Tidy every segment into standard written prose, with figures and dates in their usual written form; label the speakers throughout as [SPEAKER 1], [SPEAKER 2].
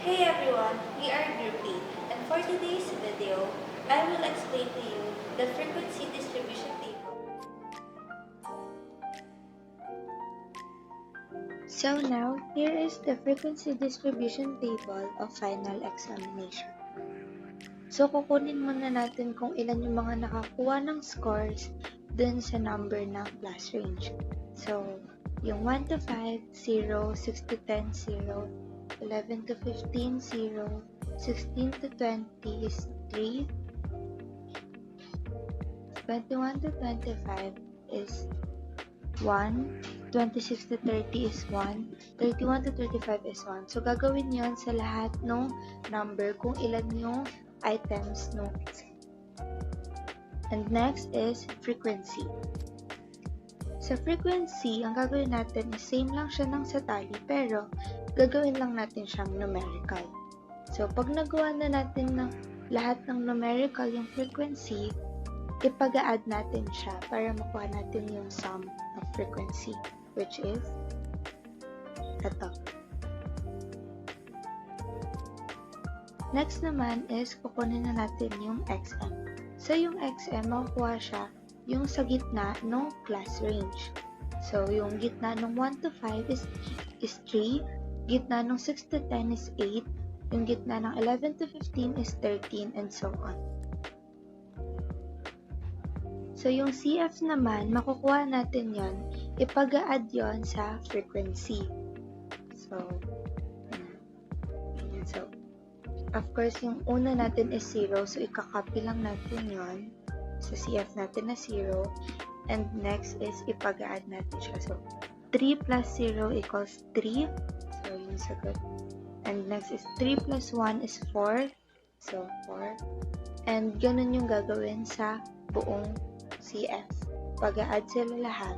[SPEAKER 1] Hey everyone, we are Group A, and for today's video, I will explain to you the frequency distribution table.
[SPEAKER 2] So now, here is the frequency distribution table of final examination. So kukunin muna natin kung ilan yung mga nakakuha ng scores dun sa number ng class range. So, yung 1 to 5, 0, 6 to 10, 0, 11 to 15, 0, 16 to 20 is 3, 21 to 25 is 1, 26 to 30 is 1, 31 to 35 is 1. So, gagawin yon sa lahat ng number kung ilan yung items no. And next is frequency. Sa frequency, ang gagawin natin is same lang siya ng sa tally, pero gagawin lang natin siyang numerical. So, pag nagawa na natin ng lahat ng numerical yung frequency, ipag-add natin siya para makuha natin yung sum of frequency, which is ito. Next naman is kukunin na natin yung XM. So, yung XM, makukuha siya yung sa gitna ng class range. So, yung gitna ng 1 to 5 is 3, gitna ng 6 to 10 is 8, yung gitna ng 11 to 15 is 13, and so on. So, yung CF naman, makukuha natin yon, ipag-add yon sa frequency. So, of course, yung una natin is 0, so ikakopy lang natin yon sa CF natin na 0, and next is ipag-add natin siya. So, 3 plus 0 equals 3, so yun sagot. And next is 3 plus 1 is 4, so 4. And ganun yung gagawin sa buong CF. Pag-add sila lahat.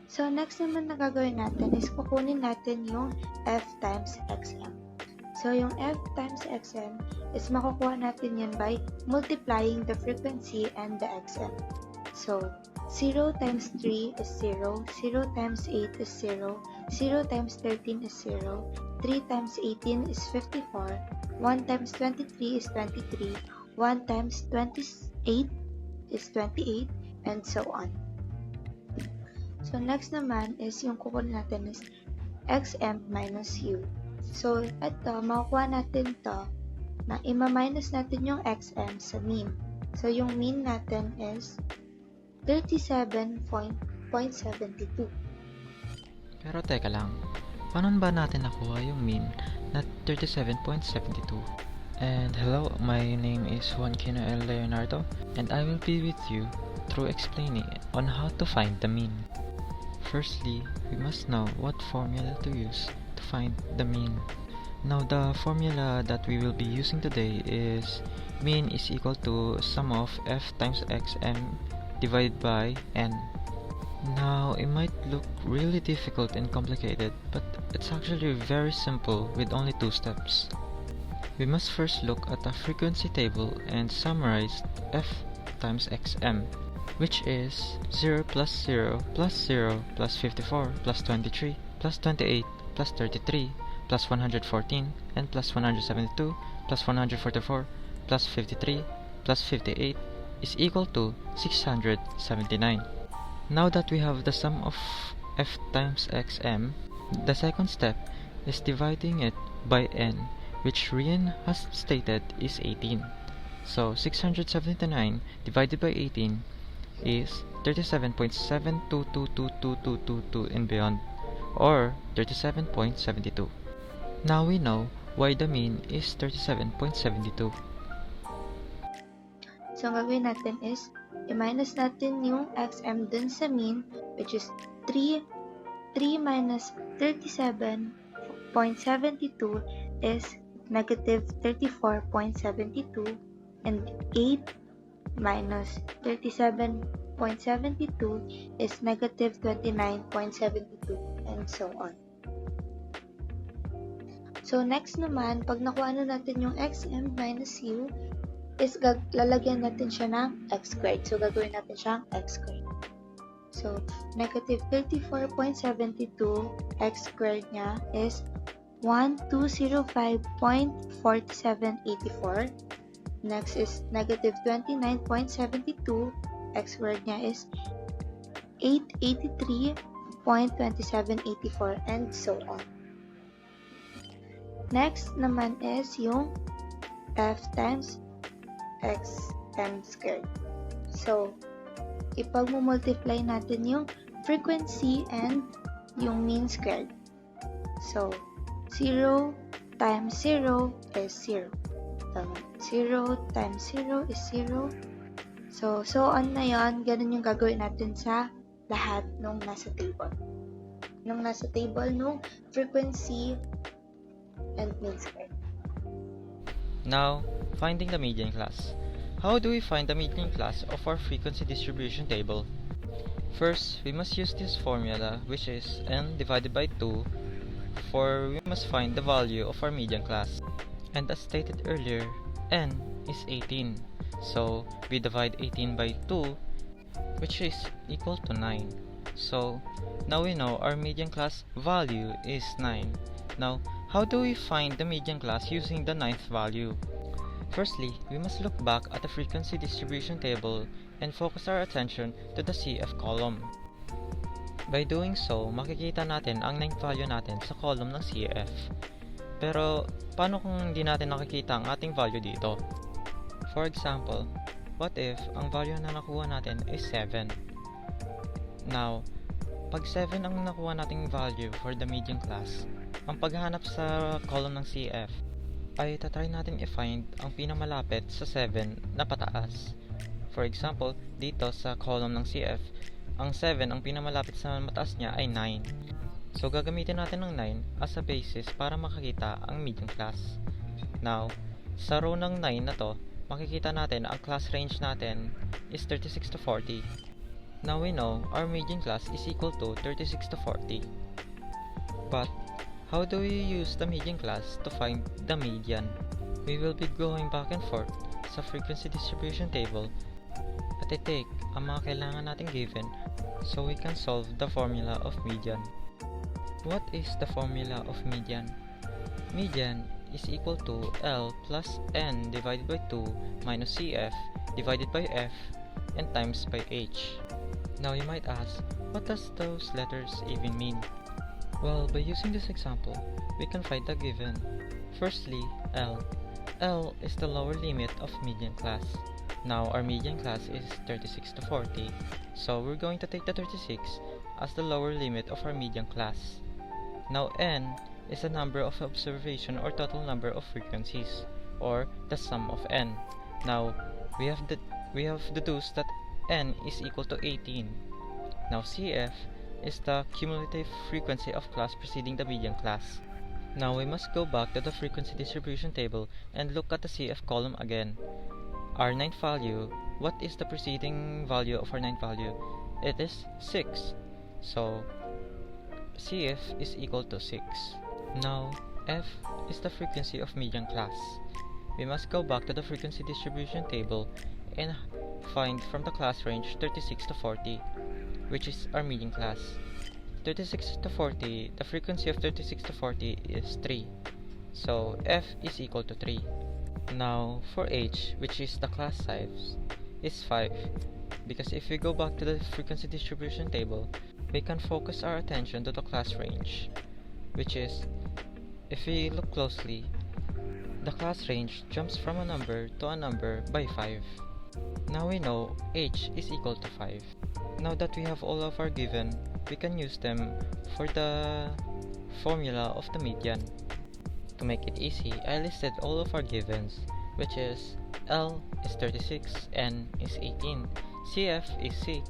[SPEAKER 2] So, next naman na gagawin natin is kukunin natin yung F times XM. So, yung F times XM is makukuha natin yan by multiplying the frequency and the XM. So, 0 times 3 is 0, 0 times 8 is 0, 0 times 13 is 0, 3 times 18 is 54, 1 times 23 is 23, 1 times 28 is 28, and so on. So, next naman is yung kukunin natin is XM minus U. So, ito, makukuha natin to na ima-minus natin yung XM sa mean. So, yung mean natin is 37.72.
[SPEAKER 3] Pero teka lang, paano ba natin nakuha yung mean na 37.72? And hello, my name is Juan Kino L. Leonardo, and I will be with you through explaining on how to find the mean. Firstly, we must know what formula to use to find the mean. Now, the formula that we will be using today is mean is equal to sum of f times xm divided by n. Now, it might look really difficult and complicated, but it's actually very simple with only 2 steps. We must first look at the frequency table and summarize f times xm, which is 0 plus 0 plus 0 plus 54 plus 23 plus 28 plus 33 plus 114 and plus 172 plus 144 plus 53 plus 58 is equal to 679. Now that we have the sum of f times xm, the second step is dividing it by n, which Rian has stated is 18. So 679 divided by 18 is 37.72222222 and beyond, or 37.72. Now we know why the mean is 37.72.
[SPEAKER 2] So, ang gagawin natin is i-minus natin yung XM dun sa mean, which is 3 minus 37.72 is negative 34.72, and 8 minus 37.72 is negative 29.72, and so on. So, next naman, pag nakuha na natin yung XM minus U, is lalagyan natin siya ng x squared. So, gagawin natin siyang x squared. So, negative 34.72 x squared niya is 1205.4784. Next is negative 29.72. X word niya is 883.2784 and so on. Next naman is yung f times xm squared. So, ipag-multiply natin yung frequency and yung mean squared. So, 0 times 0 is 0. 0 times 0 is 0. So on na yon. Ganun yung gagawin natin sa lahat nung nasa table. Nung frequency and mean squared.
[SPEAKER 3] Now, finding the median class. How do we find the median class of our frequency distribution table? First, we must use this formula, which is n divided by 2, for we must find the value of our median class. And as stated earlier, n is 18. So, we divide 18 by 2, which is equal to 9. So, now we know our median class value is 9. Now, how do we find the median class using the 9th value? Firstly, we must look back at the frequency distribution table and focus our attention to the CF column. By doing so, makikita natin ang 9th value natin sa column ng CF. Pero, paano kung hindi natin nakikita ang ating value dito? For example, what if ang value na nakuha natin is 7? Now, pag 7 ang nakuha nating value for the median class, ang paghahanap sa column ng CF ay tatry natin i-find ang pinamalapit sa 7 na pataas. For example, dito sa column ng CF, ang 7 ang pinamalapit sa mataas niya ay 9. So gagamitin natin ng 9 as a basis para makakita ang median class. Now, sa row ng 9 na to, makikita natin ang class range natin is 36 to 40. Now we know our median class is equal to 36 to 40. But, how do we use the median class to find the median? We will be going back and forth sa frequency distribution table at i-take ang mga kailangan nating given so we can solve the formula of median. What is the formula of median? Median is equal to L plus N divided by 2 minus CF divided by F and times by H. Now you might ask, what does those letters even mean? Well, by using this example, we can find the given. Firstly, L. L is the lower limit of median class. Now our median class is 36 to 40, so we're going to take the 36 as the lower limit of our median class. Now N is the number of observation or total number of frequencies, or the sum of N. Now we have deduced that N is equal to 18. Now CF is the cumulative frequency of class preceding the median class. Now we must go back to the frequency distribution table and look at the CF column again. Our 9th value, what is the preceding value of our 9th value? It is 6. So CF is equal to 6. Now F is the frequency of median class. We must go back to the frequency distribution table and find from the class range 36 to 40, which is our median class. 36 to 40, the frequency of 36 to 40 is 3. So F is equal to 3. Now for H, which is the class size, is 5. Because if we go back to the frequency distribution table, we can focus our attention to the class range, which is, if we look closely, the class range jumps from a number to a number by 5. Now we know H is equal to 5. Now that we have all of our given, we can use them for the formula of the median. To make it easy, I listed all of our givens, which is L is 36, N is 18, CF is 6,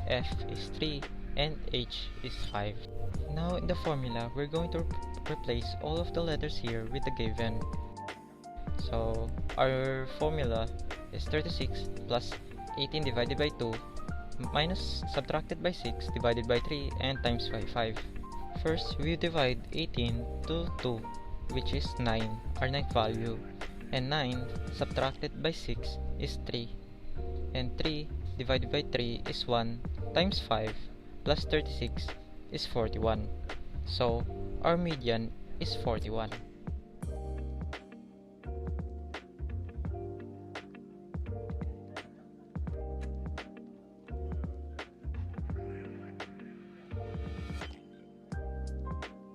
[SPEAKER 3] F is 3, and H is 5. Now in the formula, we're going to replace all of the letters here with the given. So our formula is 36 plus 18 divided by 2 minus subtracted by 6 divided by 3 and times by 5. First, we divide 18 to 2, which is 9, our 9th value, and 9 subtracted by 6 is 3, and 3 divided by 3 is 1 times 5 plus 36 is 41. So our median is 41.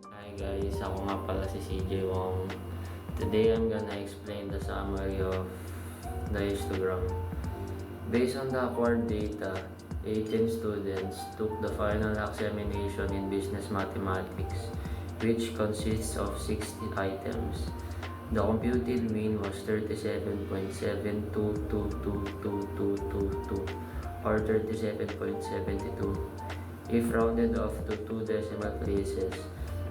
[SPEAKER 4] Hi guys, ako nga pala si CJ Wong. Today I'm gonna explain the summary of the histogram. Based on the acquired data, 18 students took the final examination in business mathematics, which consists of 60 items. The computed mean was 37.72222222 or 37.72. If rounded off to two decimal places,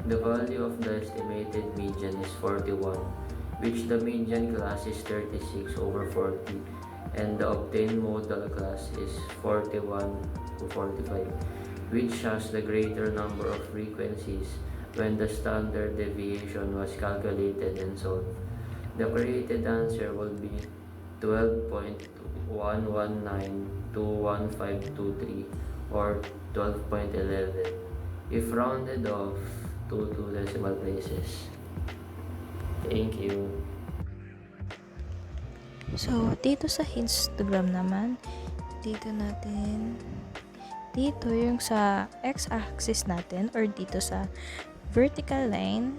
[SPEAKER 4] the value of the estimated median is 41, which the median class is 36 over 40, and the obtained modal class is 41 to 45, which has the greater number of frequencies when the standard deviation was calculated and solved. The created answer will be 12.119-21523 or 12.11 if rounded off to two decimal places. Thank you.
[SPEAKER 5] So, dito sa histogram naman, dito yung sa x-axis natin or dito sa vertical line,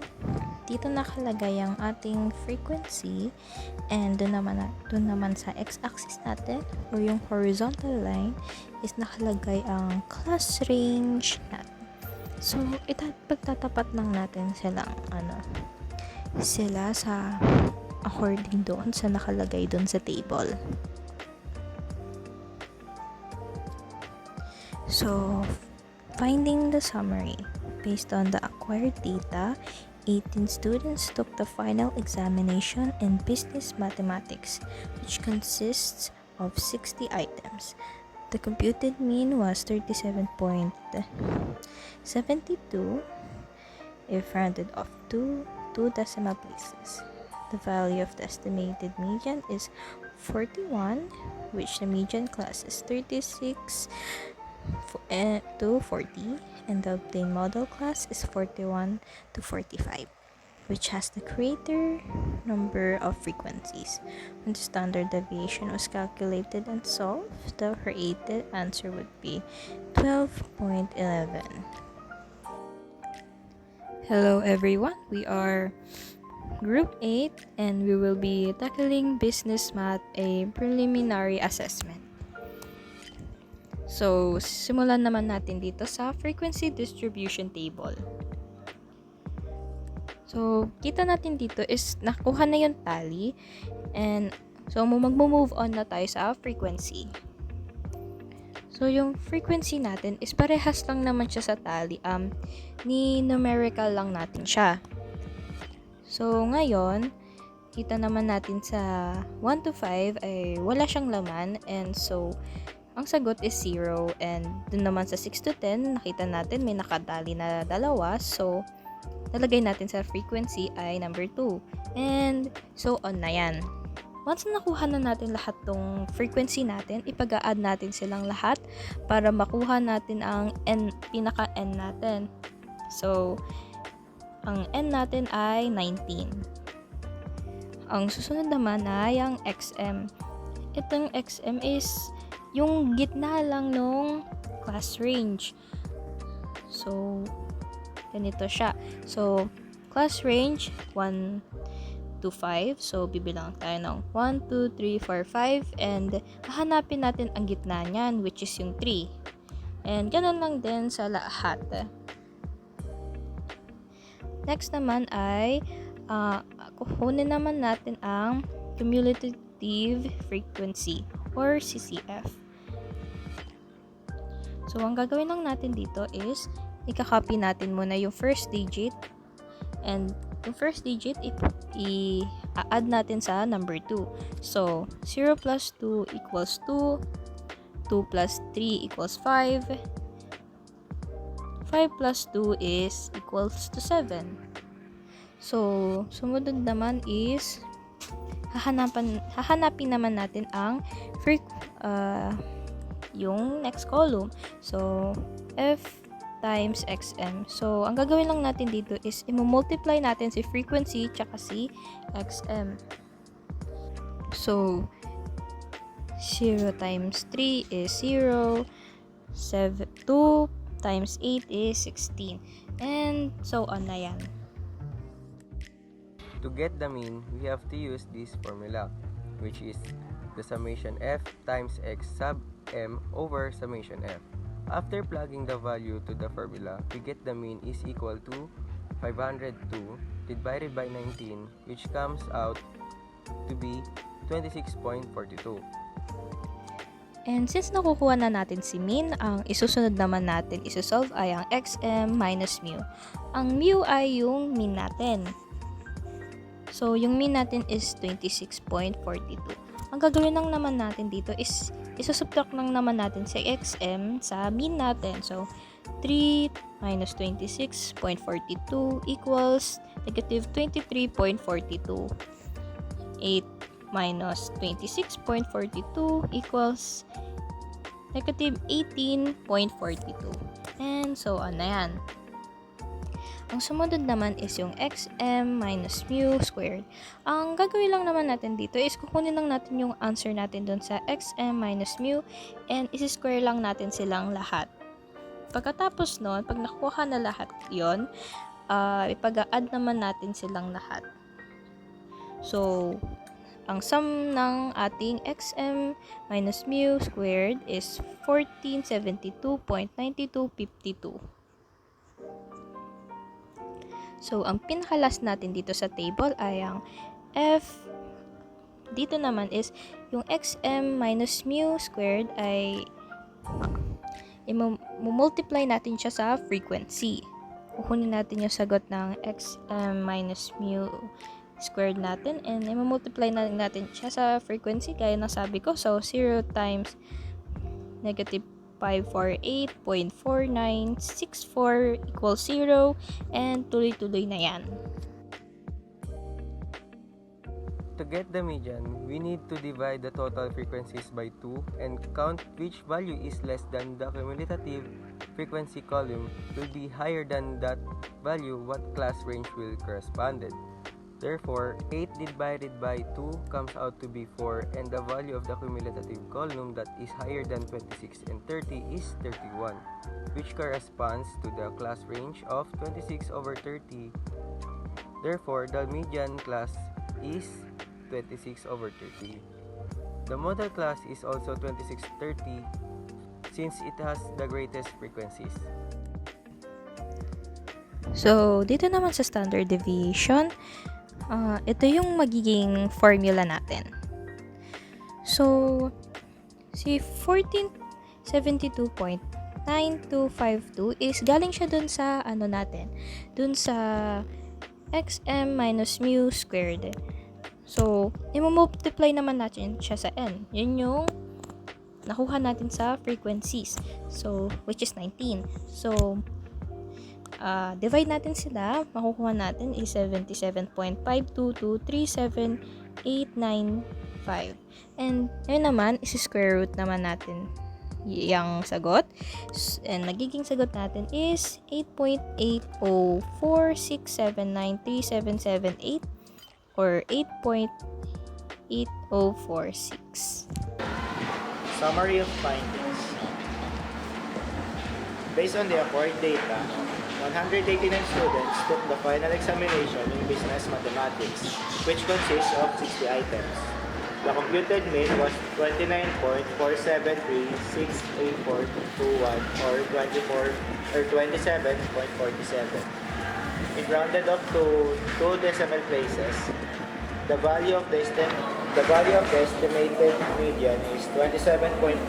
[SPEAKER 5] dito nakalagay ang ating frequency, and doon naman sa x-axis natin or yung horizontal line is nakalagay ang class range natin. So, pagtatapat lang natin sila sa according doon sa nakalagay doon sa table. So, finding the summary. Based on the acquired data, 18 students took the final examination in business mathematics, which consists of 60 items. The computed mean was 37.72 if rounded off to two decimal places. The value of the estimated median is 41, which the median class is 36 to 40, and the obtained model class is 41 to 45, which has the greater number of frequencies. When the standard deviation was calculated and solved, the created answer would be 12.11. Hello everyone, we are Group 8 and we will be tackling Business Math, a preliminary assessment. So, simulan naman natin dito sa frequency distribution table. So, kita natin dito is nakuha na yung tally, and so magmo-move on na tayo sa frequency. So, yung frequency natin is parehas lang naman siya sa tally, ni numerical lang natin siya. So, ngayon, kita naman natin sa 1 to 5 ay wala siyang laman, and so ang sagot is 0, and dun naman sa 6 to 10, nakita natin may nakadali na dalawa, so nalagay natin sa frequency ay number 2, and so on na yan. Once na nakuha na natin lahat tong frequency natin, ipag-a-add natin silang lahat para makuha natin ang n, pinaka-n natin. So, ang n natin ay 19. Ang susunod naman ay ang XM. Itong XM is yung gitna lang nung class range. So, ganito siya. So, class range 1 to 5. So, bibilang tayo ng 1, 2, 3, 4, 5. And, hahanapin natin ang gitna niyan, which is yung 3. And, ganun lang din sa lahat. Next naman ay, kukunin naman natin ang cumulative frequency or CCF. So, ang gagawin lang natin dito is, i-copy natin muna yung first digit, and yung first digit, i-add natin sa number 2. So, 0 plus 2 equals 2, 2 plus 3 equals 5, 5 plus 2 is equals to 7. So, sumunod naman is, hahanapin naman natin ang yung next column. So, times xm. So, ang gagawin lang natin dito is i-multiply natin si frequency tsaka si xm. So, 0 times 3 is 0, 2 times 8 is 16, and so on na yan.
[SPEAKER 6] To get the mean, we have to use this formula, which is the summation f times x sub m over summation f. After plugging the value to the formula, we get the mean is equal to 502 divided by 19, which comes out to be 26.42.
[SPEAKER 5] And since nakukuha na natin si mean, ang isusunod naman natin isosolve ay ang xm minus mu. Ang mu ay yung mean natin. So, yung mean natin is 26.42. Ang gagawin lang naman natin dito is isusubtract lang naman natin si xm sa mean natin. So, 3 minus 26.42 equals negative 23.42. 8 minus 26.42 equals negative 18.42. And so on na yan. Ang sumunod naman is yung xm minus mu squared. Ang gagawin lang naman natin dito is kukunin lang natin yung answer natin dun sa xm minus mu and isi-square lang natin silang lahat. Pagkatapos nun, pag nakuha na lahat yon, ipag-add naman natin silang lahat. So, ang sum ng ating xm minus mu squared is 1472.9252. So, ang pinakalas natin dito sa table ay ang f. Dito naman is yung xm minus mu squared ay i-multiply natin siya sa frequency. Kukunin natin yung sagot ng xm minus mu squared natin and i-multiply natin siya sa frequency gaya ng sabi ko. So, 0 times negative 548.4964 equals 0 and tuloy-tuloy na yan.
[SPEAKER 6] To get the median, we need to divide the total frequencies by 2 and count which value is less than the cumulative frequency column will be higher than that value what class range will corresponded. Therefore, 8 divided by 2 comes out to be 4 and the value of the cumulative column that is higher than 26 and 30 is 31, which corresponds to the class range of 26 over 30. Therefore, the median class is 26 over 30. The model class is also 2630 since it has the greatest frequencies.
[SPEAKER 5] So, dito naman sa standard deviation, ito yung magiging formula natin. So, si 1472.9252 is galing siya dun sa dun sa xm minus mu squared. So, i-multiply naman natin siya sa n. Yun yung nakuha natin sa frequencies. So, which is 19. So, divide natin sila, makukuha natin is 77.52237,895. And yun naman, isi-square root naman natin yung sagot. And magiging sagot natin is 8.80467937778 or 8.8046.
[SPEAKER 7] Summary of findings. Based on the acquired data, 189 students took the final examination in business mathematics, which consists of 60 items. The computed mean was 29.4736841 or 27.47. If rounded up to 2 decimal places, the value of the estimated median is 27.5,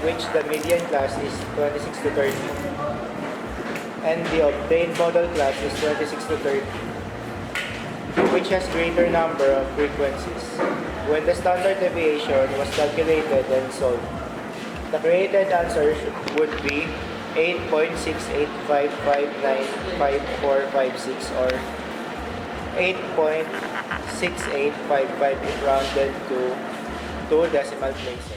[SPEAKER 7] which the median class is 26 to 30. And the obtained model class is 26 to 30, which has greater number of frequencies. When the standard deviation was calculated and solved, the created answer would be 8.68559546 or 8.6855 if rounded to 2 decimal places.